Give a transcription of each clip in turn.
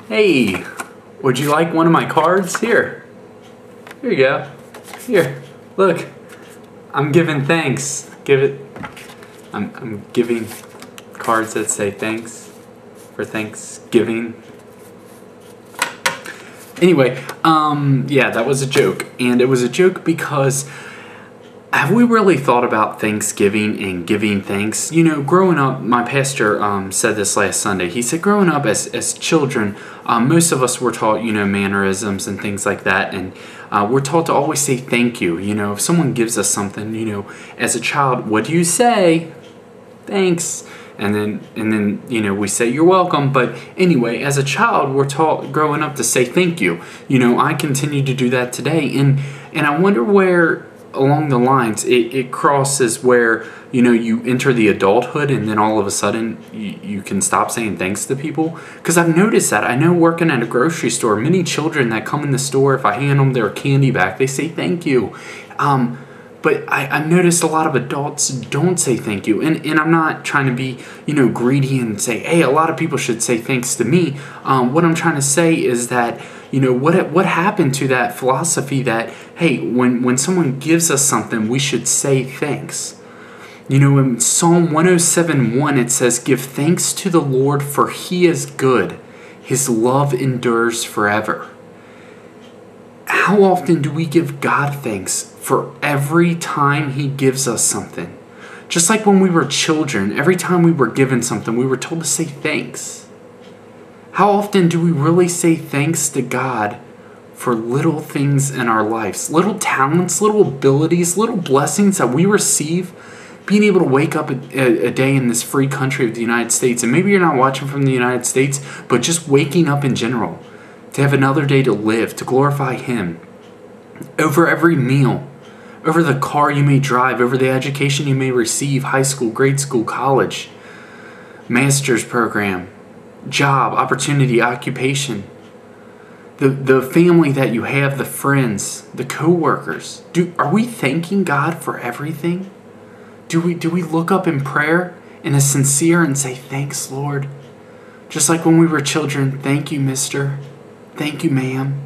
Hey, would you like one of my cards? Here you go. Here, look. I'm giving thanks. I'm giving cards that say thanks for Thanksgiving. Anyway, yeah, that was a joke. And it was a joke because have we really thought about Thanksgiving and giving thanks? You know, growing up, my pastor said this last Sunday. He said growing up as children, most of us were taught, you know, mannerisms and things like that. And we're taught to always say thank you. You know, if someone gives us something, you know, as a child, what do you say? Thanks. And then you know, we say you're welcome. But anyway, as a child, we're taught growing up to say thank you. You know, I continue to do that today. And I wonder where along the lines it crosses where, you know, you enter the adulthood and then all of a sudden you can stop saying thanks to people. Because I've noticed that. I know working at a grocery store, many children that come in the store, if I hand them their candy back, they say thank you. But I've noticed a lot of adults don't say thank you. And I'm not trying to be, you know, greedy and say, hey, a lot of people should say thanks to me. What I'm trying to say is that, you know, what happened to that philosophy that, hey, when someone gives us something, we should say thanks. You know, in Psalm 107:1, it says, give thanks to the Lord, for he is good. His love endures forever. How often do we give God thanks for every time he gives us something? Just like when we were children, every time we were given something, we were told to say thanks. How often do we really say thanks to God for little things in our lives? Little talents, little abilities, little blessings that we receive. Being able to wake up a day in this free country of the United States, and maybe you're not watching from the United States, but just waking up in general. To have another day to live, to glorify him. Over every meal, over the car you may drive, over the education you may receive, high school, grade school, college, master's program, job, opportunity, occupation, the family that you have, the friends, the co-workers. Are we thanking God for everything? Do we look up in prayer in a sincere and say, thanks, Lord? Just like when we were children, thank you, mister. Thank you, ma'am.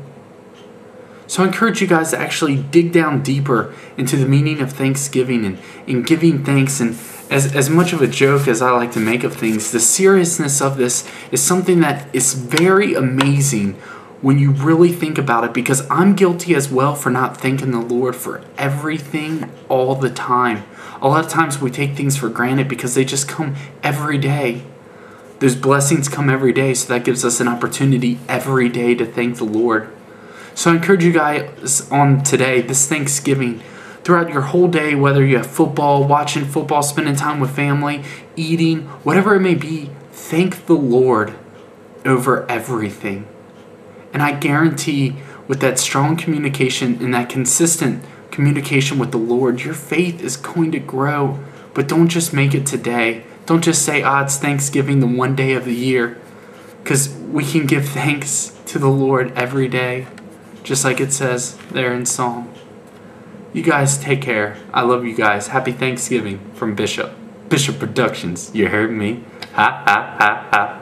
So I encourage you guys to actually dig down deeper into the meaning of Thanksgiving and giving thanks. And as much of a joke as I like to make of things, the seriousness of this is something that is very amazing when you really think about it, because I'm guilty as well for not thanking the Lord for everything all the time. A lot of times we take things for granted because they just come every day. Those blessings come every day, so that gives us an opportunity every day to thank the Lord. So I encourage you guys on today, this Thanksgiving, throughout your whole day, whether you have football, watching football, spending time with family, eating, whatever it may be, thank the Lord over everything. And I guarantee with that strong communication and that consistent communication with the Lord, your faith is going to grow. But don't just make it today. Don't just say, it's Thanksgiving the one day of the year. Because we can give thanks to the Lord every day. Just like it says there in Psalm. You guys take care. I love you guys. Happy Thanksgiving from Bishop. Bishop Productions. You heard me? Ha ha ha ha.